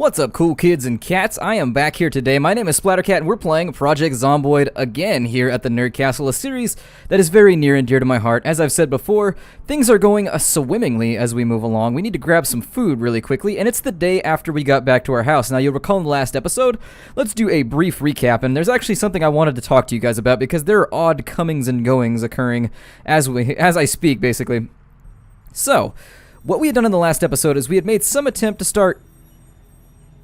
What's up, cool kids and cats? I am back here today. My name is Splattercat, and we're playing Project Zomboid again here at the Nerd Castle, a series that is very near and dear to my heart. As I've said before, things are going swimmingly as we move along. We need to grab some food really quickly, and it's the day after we got back to our house. Now, you'll recall in the last episode, let's do a brief recap, and there's actually something I wanted to talk to you guys about because there are odd comings and goings occurring as I speak, basically. So, what we had done in the last episode is we had made some attempt to start...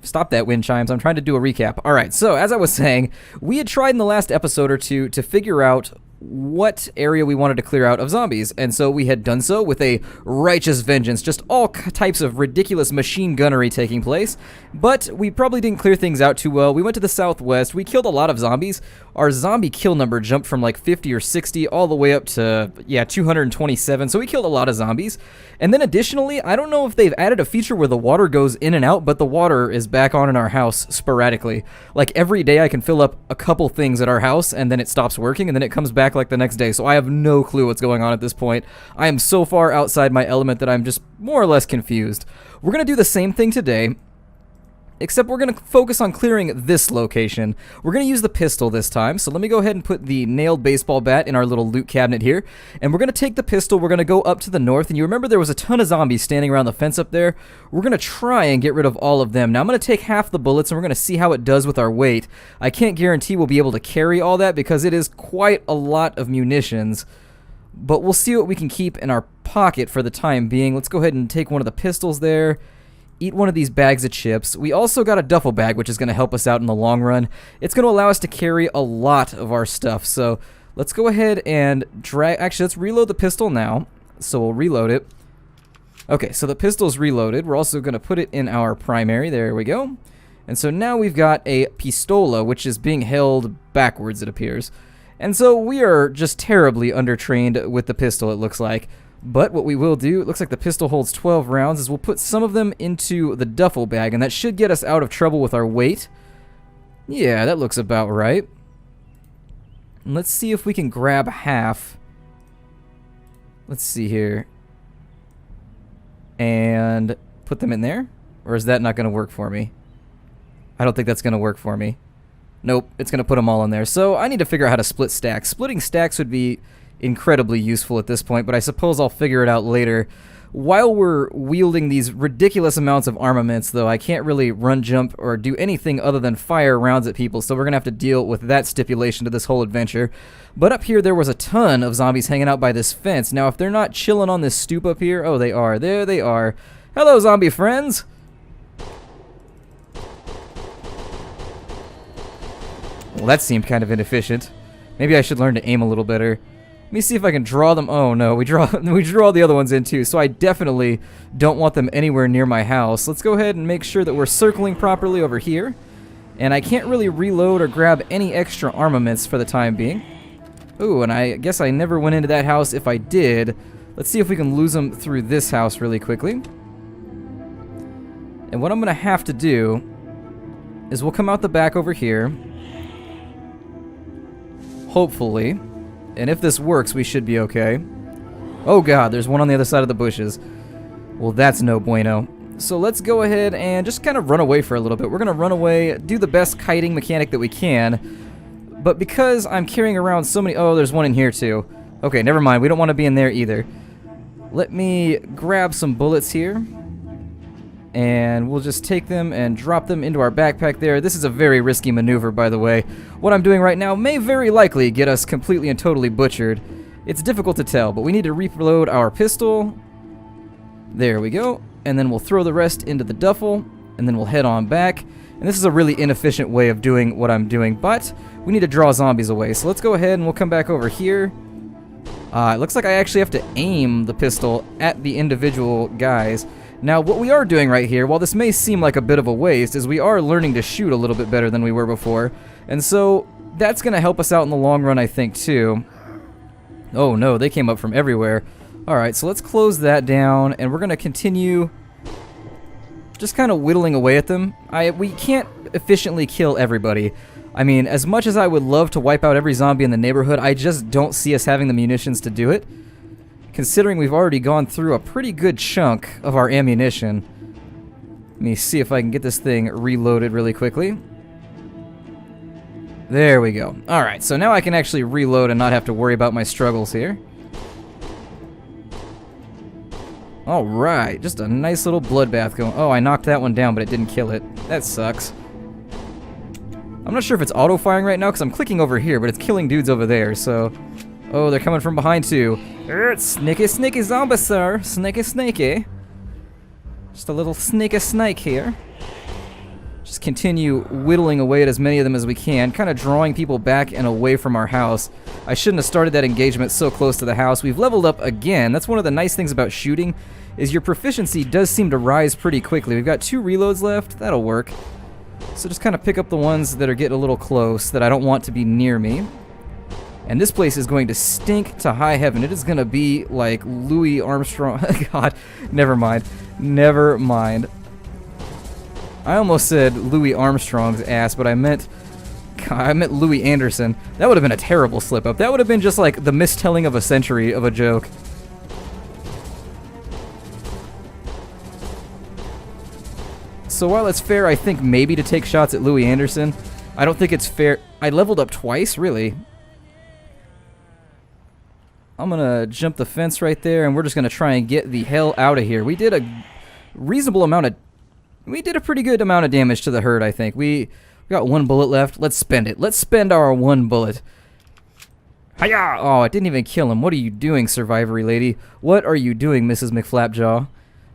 Stop that, wind chimes. I'm trying to do a recap. Alright, so as I was saying, we had tried in the last episode or two to figure out what area we wanted to clear out of zombies, and so we had done so with a righteous vengeance, just all types of ridiculous machine gunnery taking place, but we probably didn't clear things out too well. We went to the southwest, we killed a lot of zombies. Our zombie kill number jumped from like 50 or 60 all the way up to, 227, so we killed a lot of zombies. And then additionally, I don't know if they've added a feature where the water goes in and out, but the water is back on in our house sporadically. Like every day I can fill up a couple things at our house, and then it stops working, and then it comes back like the next day, so I have no clue what's going on at this point. I am so far outside my element that I'm just more or less confused. We're gonna do the same thing today, except we're going to focus on clearing this location. We're going to use the pistol this time, so let me go ahead and put the nailed baseball bat in our little loot cabinet here, and we're going to take the pistol, we're going to go up to the north, and you remember there was a ton of zombies standing around the fence up there? We're going to try and get rid of all of them. Now I'm going to take half the bullets, and we're going to see how it does with our weight. I can't guarantee we'll be able to carry all that because it is quite a lot of munitions, but we'll see what we can keep in our pocket for the time being. Let's go ahead and take one of the pistols there. Eat one of these bags of chips. We also got a duffel bag, which is going to help us out in the long run. It's going to allow us to carry a lot of our stuff. So let's go ahead and drag... Actually, let's reload the pistol now. So we'll reload it. Okay, so the pistol's reloaded. We're also going to put it in our primary. There we go. And so now we've got a pistola, which is being held backwards, it appears. And so we are just terribly undertrained with the pistol, it looks like. But what we will do, it looks like the pistol holds 12 rounds, is we'll put some of them into the duffel bag, and that should get us out of trouble with our weight. Yeah, that looks about right. And let's see if we can grab half. Let's see here. And put them in there? Or is that not going to work for me? I don't think that's going to work for me. Nope, it's going to put them all in there. So I need to figure out how to split stacks. Splitting stacks would be incredibly useful at this point, but I suppose I'll figure it out later. While we're wielding these ridiculous amounts of armaments, though, I can't really run, jump, or do anything other than fire rounds at people, so we're going to have to deal with that stipulation to this whole adventure. But up here, there was a ton of zombies hanging out by this fence. Now, if they're not chilling on this stoop up here... Oh, they are. There they are. Hello, zombie friends! Well, that seemed kind of inefficient. Maybe I should learn to aim a little better. Let me see if I can draw them. Oh no, we draw the other ones in too, so I definitely don't want them anywhere near my house. Let's go ahead and make sure that we're circling properly over here. And I can't really reload or grab any extra armaments for the time being. Ooh, and I guess I never went into that house. If I did, let's see if we can lose them through this house really quickly. And what I'm going to have to do is we'll come out the back over here. Hopefully. And if this works, we should be okay. Oh god, there's one on the other side of the bushes. Well, that's no bueno. So let's go ahead and just kind of run away for a little bit. We're going to run away, do the best kiting mechanic that we can. But because I'm carrying around so many... Oh, there's one in here too. Okay, never mind. We don't want to be in there either. Let me grab some bullets here. And we'll just take them and drop them into our backpack there. This is a very risky maneuver, by the way. What I'm doing right now may very likely get us completely and totally butchered. It's difficult to tell, but we need to reload our pistol. There we go. And then we'll throw the rest into the duffel, and then we'll head on back. And this is a really inefficient way of doing what I'm doing, but we need to draw zombies away. So let's go ahead and we'll come back over here. It looks like I actually have to aim the pistol at the individual guys. Now, what we are doing right here, while this may seem like a bit of a waste, is we are learning to shoot a little bit better than we were before. And so, that's going to help us out in the long run, I think, too. Oh no, they came up from everywhere. Alright, so let's close that down, and we're going to continue just kind of whittling away at them. We can't efficiently kill everybody. I mean, as much as I would love to wipe out every zombie in the neighborhood, I just don't see us having the munitions to do it. Considering we've already gone through a pretty good chunk of our ammunition. Let me see if I can get this thing reloaded really quickly. There we go. Alright, so now I can actually reload and not have to worry about my struggles here. Alright, just a nice little bloodbath going. Oh, I knocked that one down, but it didn't kill it. That sucks. I'm not sure if it's auto-firing right now, because I'm clicking over here, but it's killing dudes over there, so... Oh, they're coming from behind, too. Sneaky, sneaky zombie, sir. Sneaky, sneaky. Just a little sneaky snake here. Just continue whittling away at as many of them as we can, kind of drawing people back and away from our house. I shouldn't have started that engagement so close to the house. We've leveled up again. That's one of the nice things about shooting, is your proficiency does seem to rise pretty quickly. We've got 2 reloads left. That'll work. So just kind of pick up the ones that are getting a little close, that I don't want to be near me. And this place is going to stink to high heaven. It is going to be like Louis Armstrong. God, never mind. Never mind. I almost said Louis Armstrong's ass, but I meant Louis Anderson. That would have been a terrible slip-up. That would have been just like the mistelling of a century of a joke. So while it's fair, I think, maybe to take shots at Louis Anderson, I don't think it's fair. I leveled up twice, really. I'm gonna jump the fence right there, and we're just gonna try and get the hell out of here. We did a reasonable amount of... We did a pretty good amount of damage to the herd, I think. We got 1 bullet left. Let's spend it. Let's spend our 1 bullet. Hiya! Oh, it didn't even kill him. What are you doing, survivory lady? What are you doing, Mrs. McFlapjaw?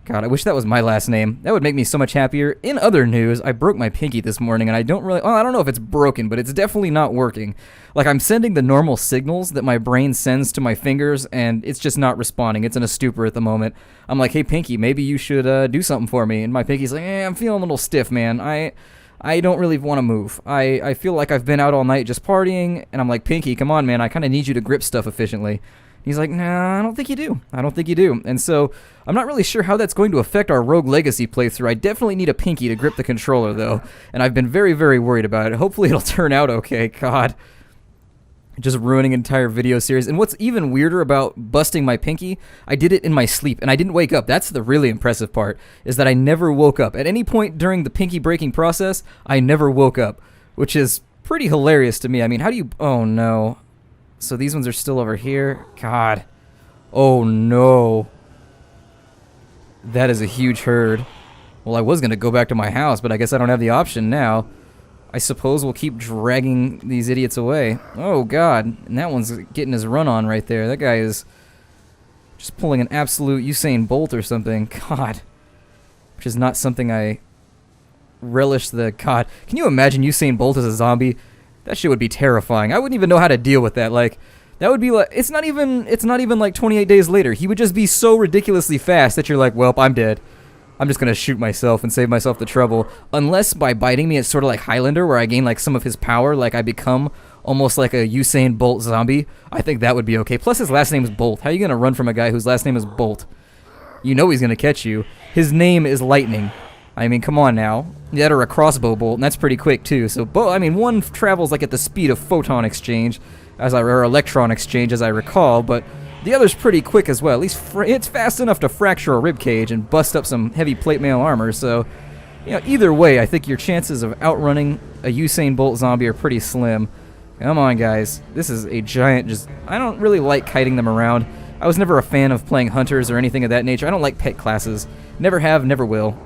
God, I wish that was my last name. That would make me so much happier. In other news, I broke my pinky this morning, and I don't really... Well, I don't know if it's broken, but it's definitely not working. Like, I'm sending the normal signals that my brain sends to my fingers, and it's just not responding. It's in a stupor at the moment. I'm like, hey, pinky, maybe you should do something for me. And my pinky's like, I'm feeling a little stiff, man. I don't really want to move. I feel like I've been out all night just partying, and I'm like, pinky, come on, man. I kind of need you to grip stuff efficiently. He's like, nah, I don't think you do. I don't think you do. And so, I'm not really sure how that's going to affect our Rogue Legacy playthrough. I definitely need a pinky to grip the controller, though. And I've been very, very worried about it. Hopefully it'll turn out okay. God. Just ruining an entire video series. And what's even weirder about busting my pinky, I did it in my sleep, and I didn't wake up. That's the really impressive part, is that I never woke up. At any point during the pinky breaking process, I never woke up, which is pretty hilarious to me. I mean, how do you... Oh, no. So these ones are still over here. God. Oh, no. That is a huge herd. Well, I was going to go back to my house, but I guess I don't have the option now. I suppose we'll keep dragging these idiots away. Oh, God. And that one's getting his run on right there. That guy is just pulling an absolute Usain Bolt or something. God. Which is not something I relish the... God. Can you imagine Usain Bolt as a zombie? That shit would be terrifying. I wouldn't even know how to deal with that. Like, that would be like... It's not even like 28 days later. He would just be so ridiculously fast that you're like, well, I'm dead. I'm just gonna shoot myself and save myself the trouble. Unless by biting me, it's sort of like Highlander, where I gain like some of his power, like I become almost like a Usain Bolt zombie. I think that would be okay. Plus his last name is Bolt. How are you gonna run from a guy whose last name is Bolt? You know he's gonna catch you. His name is Lightning. I mean, come on now. That or a crossbow bolt, and that's pretty quick too. So, I mean, one travels like at the speed of photon exchange, or electron exchange, as I recall, but the other's pretty quick as well. At least it's fast enough to fracture a rib cage and bust up some heavy plate mail armor. So, you know, either way, I think your chances of outrunning a Usain Bolt zombie are pretty slim. Come on, guys. This is a giant. I don't really like kiting them around. I was never a fan of playing hunters or anything of that nature. I don't like pet classes. Never have, never will.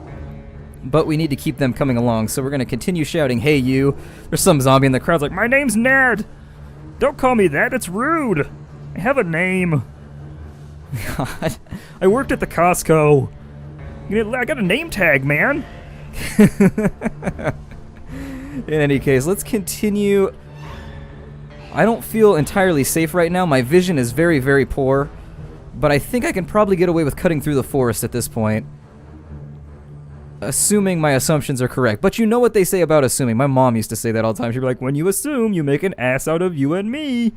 But we need to keep them coming along, so we're going to continue shouting, hey, you. There's some zombie in the crowd's like, my name's Ned. Don't call me that, it's rude. I have a name. God. I worked at the Costco. I got a name tag, man. In any case, let's continue. I don't feel entirely safe right now. My vision is very, very poor. But I think I can probably get away with cutting through the forest at this point. Assuming my assumptions are correct. But you know what they say about assuming. My mom used to say that all the time. She'd be like, when you assume, you make an ass out of you and me.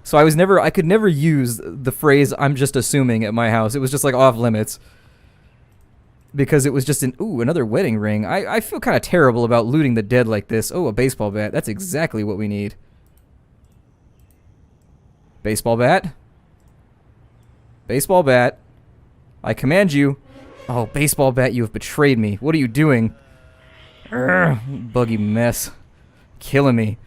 So I could never use the phrase, I'm just assuming, at my house. It was just like off limits. Because it was just another wedding ring. I feel kind of terrible about looting the dead like this. Oh, a baseball bat. That's exactly what we need. Baseball bat. Baseball bat. I command you. Oh, baseball bat, you have betrayed me. What are you doing? Urgh, buggy mess. Killing me.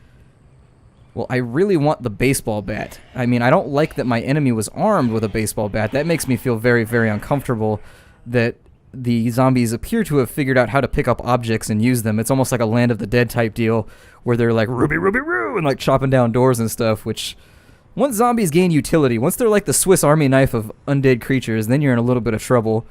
Well, I really want the baseball bat. I mean, I don't like that my enemy was armed with a baseball bat. That makes me feel very, very uncomfortable that the zombies appear to have figured out how to pick up objects and use them. It's almost like a Land of the Dead type deal where they're like, Ruby, Ruby, Roo, and like chopping down doors and stuff, which once zombies gain utility, once they're like the Swiss Army knife of undead creatures, then you're in a little bit of trouble.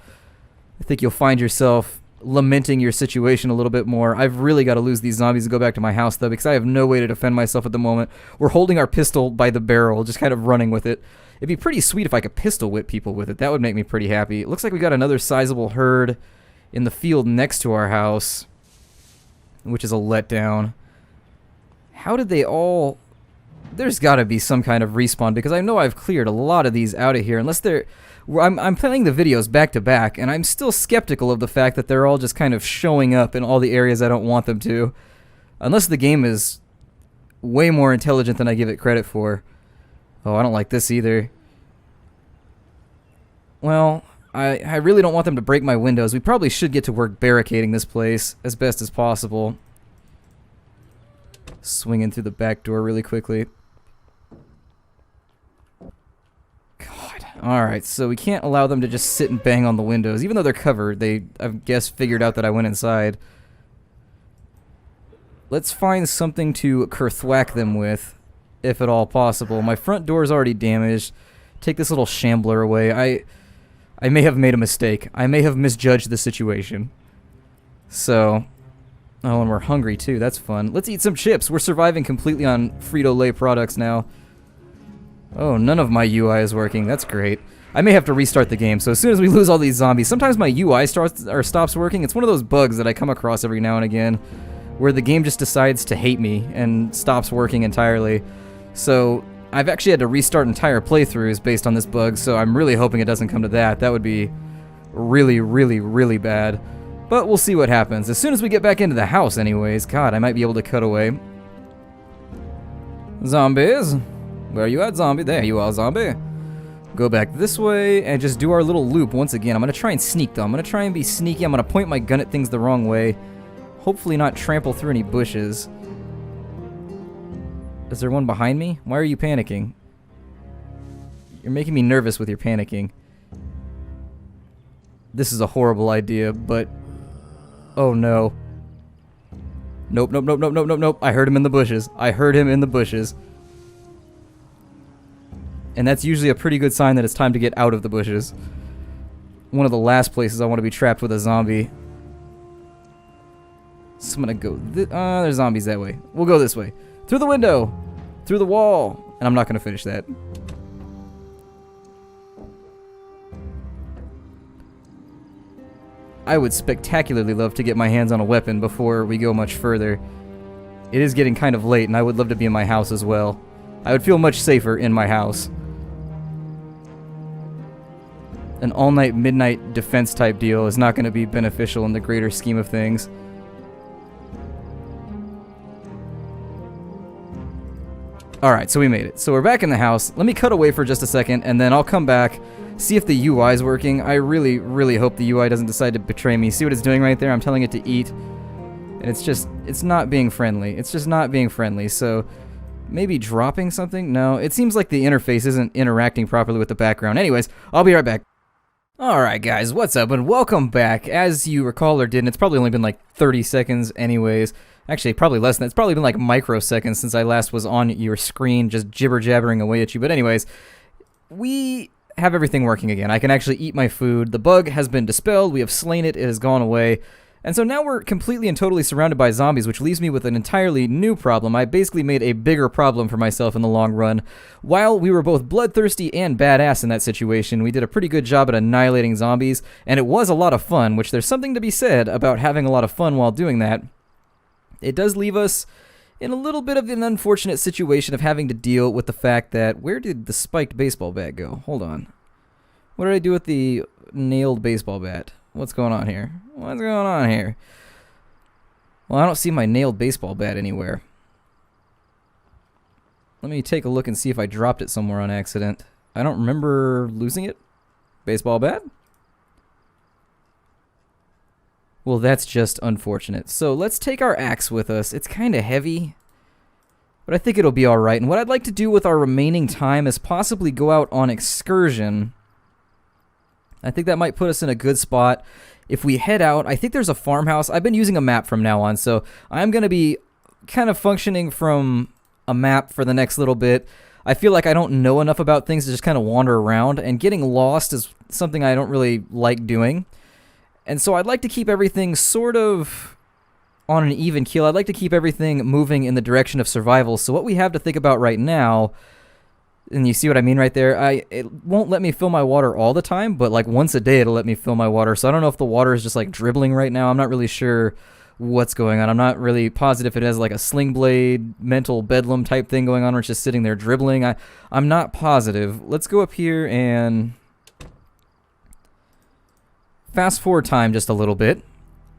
I think you'll find yourself lamenting your situation a little bit more. I've really got to lose these zombies and go back to my house, though, because I have no way to defend myself at the moment. We're holding our pistol by the barrel, just kind of running with it. It'd be pretty sweet if I could pistol whip people with it. That would make me pretty happy. It looks like we got another sizable herd in the field next to our house, which is a letdown. How did they all... There's got to be some kind of respawn, because I know I've cleared a lot of these out of here, unless they're... I'm playing the videos back to back, and I'm still skeptical of the fact that they're all just kind of showing up in all the areas I don't want them to. Unless the game is way more intelligent than I give it credit for. Oh, I don't like this either. Well, I really don't want them to break my windows. We probably should get to work barricading this place as best as possible. Swinging through the back door really quickly. Alright, so we can't allow them to just sit and bang on the windows. Even though they're covered, they, I guess, figured out that I went inside. Let's find something to kerthwack them with, if at all possible. My front door is already damaged. Take this little shambler away. I may have made a mistake. I may have misjudged the situation. So... Oh, and we're hungry, too. That's fun. Let's eat some chips. We're surviving completely on Frito-Lay products now. Oh, none of my UI is working. That's great. I may have to restart the game, so as soon as we lose all these zombies, sometimes my UI stops working. It's one of those bugs that I come across every now and again, where the game just decides to hate me and stops working entirely. So I've actually had to restart entire playthroughs based on this bug, so I'm really hoping it doesn't come to that. That would be really, really, really bad. But we'll see what happens. As soon as we get back into the house anyways, God, I might be able to cut away. Zombies? Where are you at, zombie? There you are, zombie. Go back this way and just do our little loop once again. I'm going to try and sneak, though. I'm going to try and be sneaky. I'm going to point my gun at things the wrong way. Hopefully not trample through any bushes. Is there one behind me? Why are you panicking? You're making me nervous with your panicking. This is a horrible idea, but... Oh, no. Nope, nope, nope, nope, nope, nope, nope. I heard him in the bushes. I heard him in the bushes. And that's usually a pretty good sign that it's time to get out of the bushes. One of the last places I want to be trapped with a zombie. So I'm gonna go... there's zombies that way. We'll go this way. Through the window! Through the wall! And I'm not gonna finish that. I would spectacularly love to get my hands on a weapon before we go much further. It is getting kind of late, and I would love to be in my house as well. I would feel much safer in my house. An all-night, midnight defense type deal is not going to be beneficial in the greater scheme of things. Alright, so we made it. So we're back in the house. Let me cut away for just a second, and then I'll come back, see if the UI is working. I really, really hope the UI doesn't decide to betray me. See what it's doing right there? I'm telling it to eat. And it's just, it's not being friendly. It's just not being friendly, so... Maybe dropping something? No, it seems like the interface isn't interacting properly with the background. Anyways, I'll be right back. Alright guys, what's up and welcome back. As you recall or didn't, it's probably only been like 30 seconds anyways. Actually, probably less than that. It's probably been like microseconds since I last was on your screen just jibber-jabbering away at you. But anyways, we have everything working again. I can actually eat my food. The bug has been dispelled. We have slain it. It has gone away. And so now we're completely and totally surrounded by zombies, which leaves me with an entirely new problem. I basically made a bigger problem for myself in the long run. While we were both bloodthirsty and badass in that situation, we did a pretty good job at annihilating zombies, and it was a lot of fun, which there's something to be said about having a lot of fun while doing that. It does leave us in a little bit of an unfortunate situation of having to deal with the fact that, where did the spiked baseball bat go? Hold on. What did I do with the nailed baseball bat? What's going on here? What's going on here? Well, I don't see my nailed baseball bat anywhere. Let me take a look and see if I dropped it somewhere on accident. I don't remember losing it. Baseball bat? Well, that's just unfortunate. So let's take our axe with us. It's kind of heavy, but I think it'll be alright. And what I'd like to do with our remaining time is possibly go out on excursion. I think that might put us in a good spot. If we head out, I think there's a farmhouse. I've been using a map from now on, so I'm going to be kind of functioning from a map for the next little bit. I feel like I don't know enough about things to just kind of wander around, and getting lost is something I don't really like doing. And so I'd like to keep everything sort of on an even keel. I'd like to keep everything moving in the direction of survival. So what we have to think about right now, and you see what I mean right there, it won't let me fill my water all the time, but like once a day it'll let me fill my water. So I don't know if the water is just like dribbling right now. I'm not really sure what's going on. I'm not really positive if it has like a sling blade, mental bedlam type thing going on, or it's just sitting there dribbling. I'm not positive. Let's go up here and fast forward time just a little bit.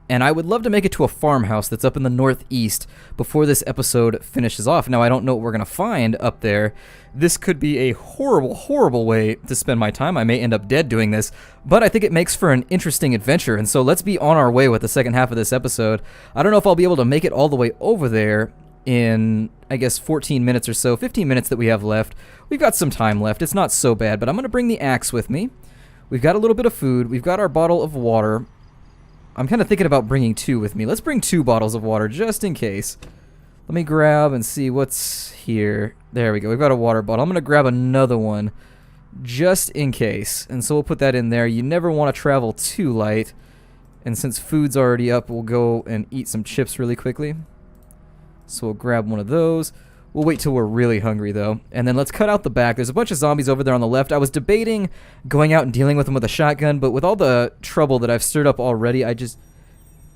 And I would love to make it to a farmhouse that's up in the northeast before this episode finishes off. Now, I don't know what we're going to find up there. This could be a horrible, horrible way to spend my time. I may end up dead doing this, but I think it makes for an interesting adventure. And so let's be on our way with the second half of this episode. I don't know if I'll be able to make it all the way over there in, I guess, 14 minutes or so, 15 minutes that we have left. We've got some time left. It's not so bad, but I'm going to bring the axe with me. We've got a little bit of food. We've got our bottle of water. I'm kind of thinking about bringing 2 with me. Let's bring 2 bottles of water just in case. Let me grab and see what's here. There we go. We've got a water bottle. I'm going to grab another one just in case. And so we'll put that in there. You never want to travel too light. And since food's already up, we'll go and eat some chips really quickly. So we'll grab one of those. We'll wait till we're really hungry, though. And then let's cut out the back. There's a bunch of zombies over there on the left. I was debating going out and dealing with them with a shotgun, but with all the trouble that I've stirred up already, I just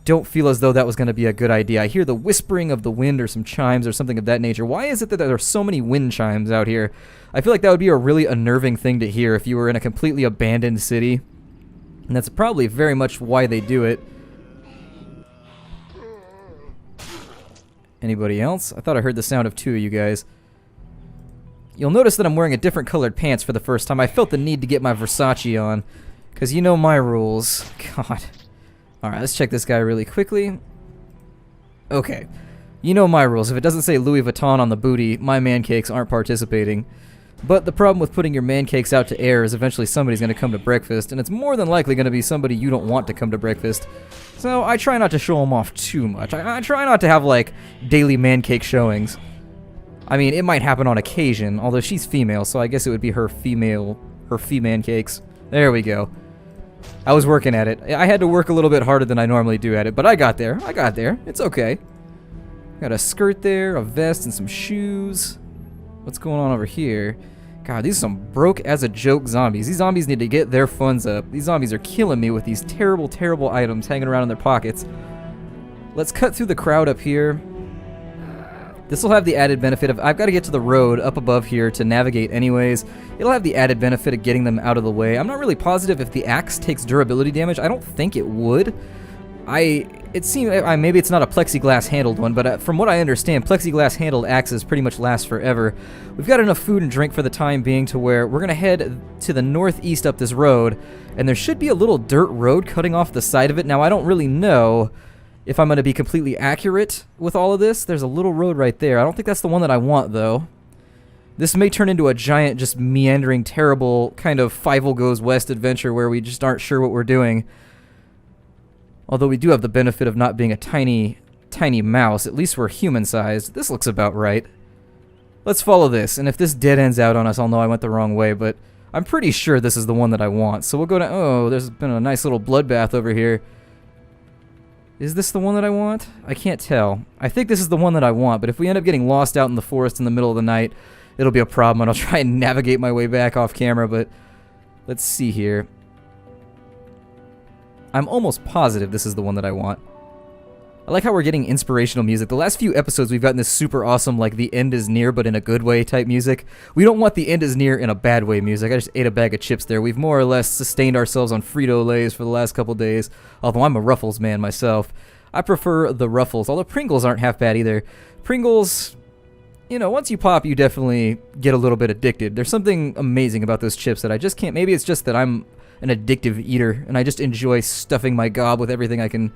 don't feel as though that was going to be a good idea. I hear the whispering of the wind or some chimes or something of that nature. Why is it that there are so many wind chimes out here? I feel like that would be a really unnerving thing to hear if you were in a completely abandoned city. And that's probably very much why they do it. Anybody else? I thought I heard the sound of 2 of you guys. You'll notice that I'm wearing a different colored pants for the first time. I felt the need to get my Versace on, because you know my rules. God. Alright, let's check this guy really quickly. Okay. You know my rules. If it doesn't say Louis Vuitton on the booty, my man cakes aren't participating. But the problem with putting your man cakes out to air is eventually somebody's going to come to breakfast, and it's more than likely going to be somebody you don't want to come to breakfast. So I try not to show them off too much. I try not to have, like, daily man cake showings. I mean, it might happen on occasion, although she's female, so I guess it would be her fee-man cakes. There we go. I was working at it. I had to work a little bit harder than I normally do at it, but I got there. It's okay. Got a skirt there, a vest, and some shoes. What's going on over here? God, these are some broke-as-a-joke zombies. These zombies need to get their funds up. These zombies are killing me with these terrible, terrible items hanging around in their pockets. Let's cut through the crowd up here. This will have the added benefit of, I've got to get to the road up above here to navigate anyways. It'll have the added benefit of getting them out of the way. I'm not really positive if the axe takes durability damage. I don't think it would. It seems, maybe it's not a plexiglass handled one, but from what I understand, plexiglass handled axes pretty much last forever. We've got enough food and drink for the time being to where we're going to head to the northeast up this road, and there should be a little dirt road cutting off the side of it. Now, I don't really know if I'm going to be completely accurate with all of this. There's a little road right there. I don't think that's the one that I want, though. This may turn into a giant, just meandering, terrible kind of Fievel Goes West adventure where we just aren't sure what we're doing. Although we do have the benefit of not being a tiny, tiny mouse. At least we're human-sized. This looks about right. Let's follow this, and if this dead ends out on us, I'll know I went the wrong way, but I'm pretty sure this is the one that I want. So we'll go to... Oh, there's been a nice little bloodbath over here. Is this the one that I want? I can't tell. I think this is the one that I want, but if we end up getting lost out in the forest in the middle of the night, it'll be a problem, and I'll try and navigate my way back off camera, but let's see here. I'm almost positive this is the one that I want. I like how we're getting inspirational music. The last few episodes we've gotten this super awesome, like, the end is near but in a good way type music. We don't want the end is near in a bad way music. I just ate a bag of chips there. We've more or less sustained ourselves on Frito-Lays for the last couple days, although I'm a Ruffles man myself. I prefer the Ruffles, although Pringles aren't half bad either. Pringles, you know, once you pop, you definitely get a little bit addicted. There's something amazing about those chips that I just can't... Maybe it's just that I'm an addictive eater, and I just enjoy stuffing my gob with everything I can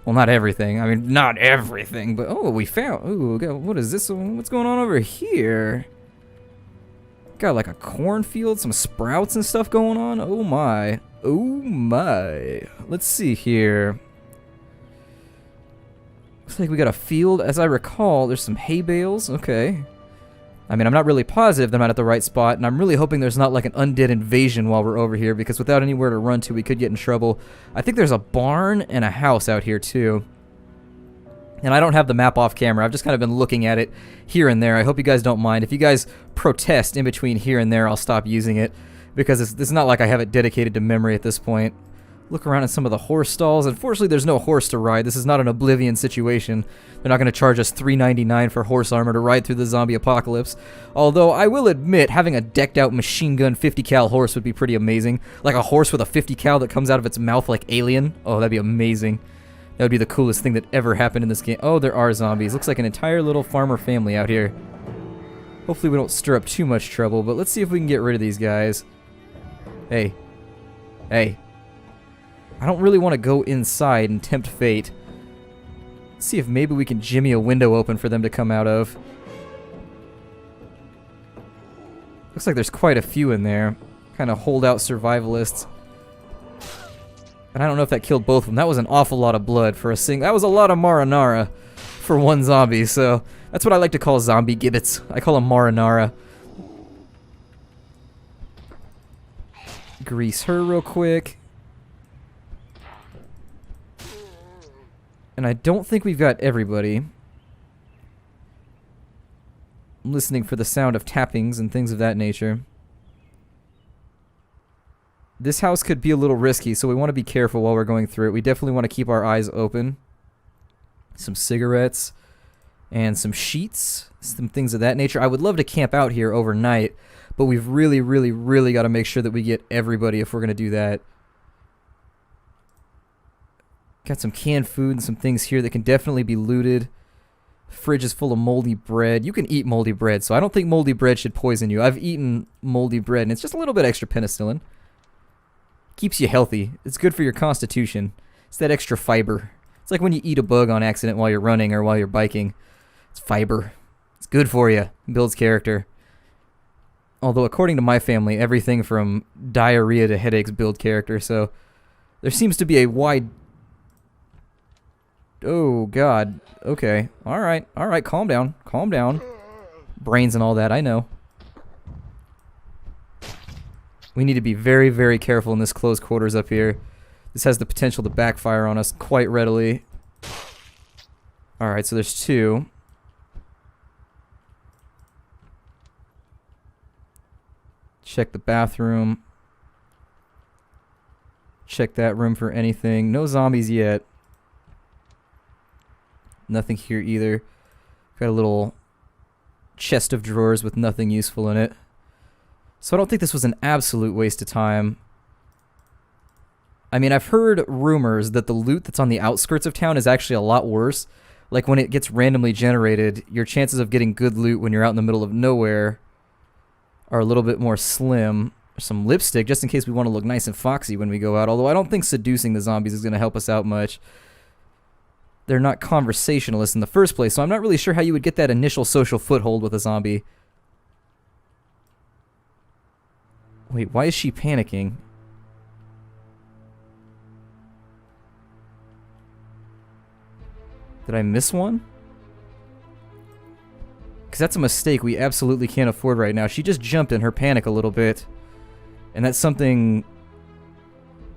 Well, not everything. I mean, not everything, but oh, we found. Ooh, what is this? What's going on over here? Got like a cornfield, some sprouts and stuff going on. Oh my. Oh my. Let's see here. Looks like we got a field. As I recall, there's some hay bales. Okay. I mean, I'm not really positive that I'm not at the right spot, and I'm really hoping there's not like an undead invasion while we're over here, because without anywhere to run to, we could get in trouble. I think there's a barn and a house out here, too. And I don't have the map off camera. I've just kind of been looking at it here and there. I hope you guys don't mind. If you guys protest in between here and there, I'll stop using it, because it's not like I have it dedicated to memory at this point. Look around at some of the horse stalls. Unfortunately, there's no horse to ride. This is not an Oblivion situation. They're not going to charge us $3.99 for horse armor to ride through the zombie apocalypse. Although, I will admit, having a decked-out machine gun 50 cal horse would be pretty amazing. Like a horse with a 50 cal that comes out of its mouth like Alien. Oh, that'd be amazing. That would be the coolest thing that ever happened in this game. Oh, there are zombies. Looks like an entire little farmer family out here. Hopefully we don't stir up too much trouble, but let's see if we can get rid of these guys. Hey. Hey. I don't really want to go inside and tempt fate. Let's see if maybe we can jimmy a window open for them to come out of. Looks like there's quite a few in there. Kind of holdout survivalists. And I don't know if that killed both of them. That was an awful lot of blood for a that was a lot of marinara for one zombie, so that's what I like to call zombie gibbets. I call them marinara. Grease her real quick. And I don't think we've got everybody. I'm listening for the sound of tappings and things of that nature. This house could be a little risky, so we want to be careful while we're going through it. We definitely want to keep our eyes open. Some cigarettes and some sheets, some things of that nature. I would love to camp out here overnight, but we've really, really, really got to make sure that we get everybody if we're going to do that. Got some canned food and some things here that can definitely be looted. Fridge is full of moldy bread. You can eat moldy bread, so I don't think moldy bread should poison you. I've eaten moldy bread, and it's just a little bit extra penicillin. Keeps you healthy. It's good for your constitution. It's that extra fiber. It's like when you eat a bug on accident while you're running or while you're biking. It's fiber. It's good for you. It builds character. Although, according to my family, everything from diarrhea to headaches build character, so there seems to be a wide... Oh, God. Okay. Alright. Alright, calm down. Calm down. Brains and all that, I know. We need to be very, very careful in this close quarters up here. This has the potential to backfire on us quite readily. Alright, so there's two. Check the bathroom. Check that room for anything. No zombies yet. Nothing here either. Got a little chest of drawers with nothing useful in it. So I don't think this was an absolute waste of time. I mean, I've heard rumors that the loot that's on the outskirts of town is actually a lot worse. Like when it gets randomly generated, your chances of getting good loot when you're out in the middle of nowhere are a little bit more slim. Some lipstick, just in case we want to look nice and foxy when we go out. Although I don't think seducing the zombies is going to help us out much. They're not conversationalists in the first place, so I'm not really sure how you would get that initial social foothold with a zombie. Wait, why is she panicking? Did I miss one? Because that's a mistake we absolutely can't afford right now. She just jumped in her panic a little bit. And that's something...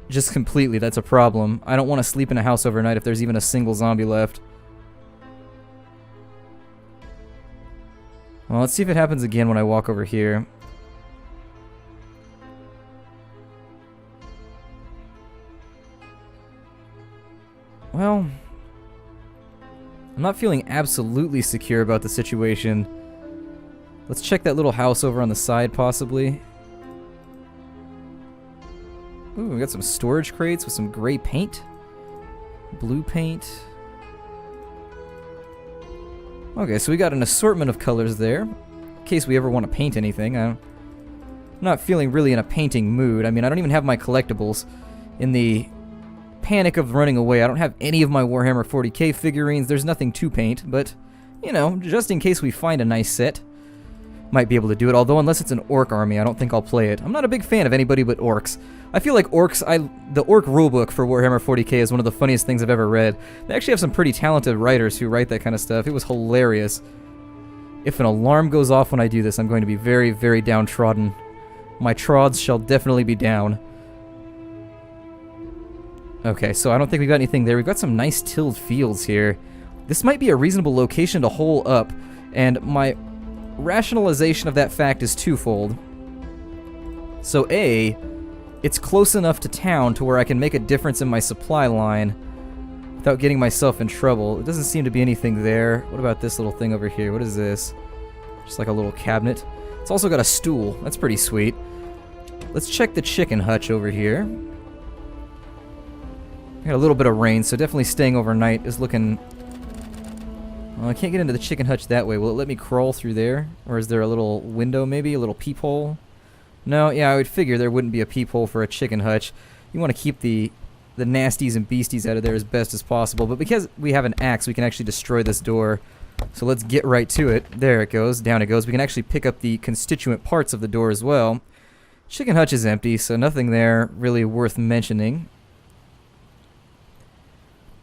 Just completely, that's a problem. I don't want to sleep in a house overnight if there's even a single zombie left. Well, let's see if it happens again when I walk over here. Well, I'm not feeling absolutely secure about the situation. Let's check that little house over on the side, possibly. Ooh, we got some storage crates with some gray paint. Blue paint. Okay, so we got an assortment of colors there. In case we ever want to paint anything. I'm not feeling really in a painting mood. I mean, I don't even have my collectibles in the panic of running away. I don't have any of my Warhammer 40k figurines. There's nothing to paint, but, you know, just in case we find a nice set, might be able to do it. Although, unless it's an orc army, I don't think I'll play it. I'm not a big fan of anybody but orcs. I feel like orcs, the orc rulebook for Warhammer 40k is one of the funniest things I've ever read. They actually have some pretty talented writers who write that kind of stuff. It was hilarious. If an alarm goes off when I do this, I'm going to be very, very downtrodden. My trods shall definitely be down. Okay, so I don't think we've got anything there. We've got some nice tilled fields here. This might be a reasonable location to hole up, and my rationalization of that fact is twofold. So A, it's close enough to town to where I can make a difference in my supply line without getting myself in trouble. It doesn't seem to be anything there. What about this little thing over here? What is this? Just like a little cabinet. It's also got a stool. That's pretty sweet. Let's check the chicken hutch over here. Got a little bit of rain, so definitely staying overnight is looking... Well, I can't get into the chicken hutch that way. Will it let me crawl through there? Or is there a little window maybe? A little peephole? No, yeah, I would figure there wouldn't be a peephole for a chicken hutch. You want to keep the nasties and beasties out of there as best as possible. But because we have an axe, we can actually destroy this door. So let's get right to it. There it goes. Down it goes. We can actually pick up the constituent parts of the door as well. Chicken hutch is empty, so nothing there really worth mentioning.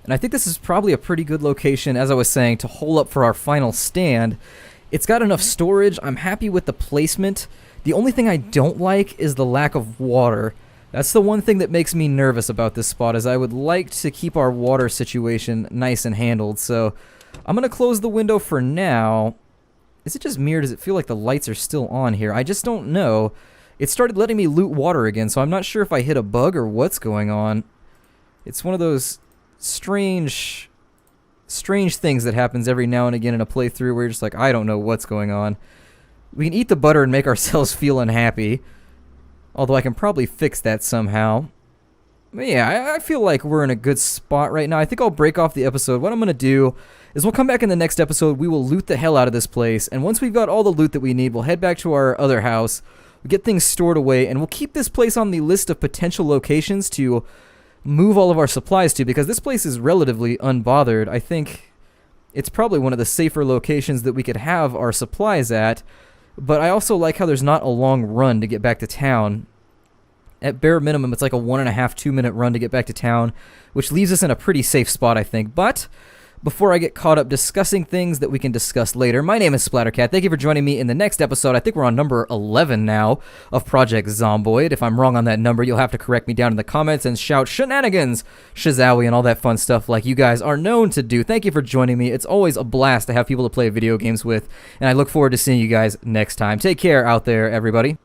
And I think this is probably a pretty good location, as I was saying, to hole up for our final stand. It's got enough storage. I'm happy with the placement. The only thing I don't like is the lack of water. That's the one thing that makes me nervous about this spot, is I would like to keep our water situation nice and handled. So I'm going to close the window for now. Is it just me, or does it feel like the lights are still on here? I just don't know. It started letting me loot water again, so I'm not sure if I hit a bug or what's going on. It's one of those strange things that happens every now and again in a playthrough where you're just like, I don't know what's going on. We can eat the butter and make ourselves feel unhappy. Although I can probably fix that somehow. But yeah, I feel like we're in a good spot right now. I think I'll break off the episode. What I'm going to do is we'll come back in the next episode. We will loot the hell out of this place. And once we've got all the loot that we need, we'll head back to our other house. We'll get things stored away. And we'll keep this place on the list of potential locations to move all of our supplies to, because this place is relatively unbothered. I think it's probably one of the safer locations that we could have our supplies at, but I also like how there's not a long run to get back to town. At bare minimum, it's like a 1.5 to 2 minute run to get back to town, which leaves us in a pretty safe spot, I think. But before I get caught up discussing things that we can discuss later, my name is Splattercat. Thank you for joining me in the next episode. I think we're on number 11 now of Project Zomboid. If I'm wrong on that number, you'll have to correct me down in the comments and shout shenanigans, shazowie, and all that fun stuff like you guys are known to do. Thank you for joining me. It's always a blast to have people to play video games with, and I look forward to seeing you guys next time. Take care out there, everybody.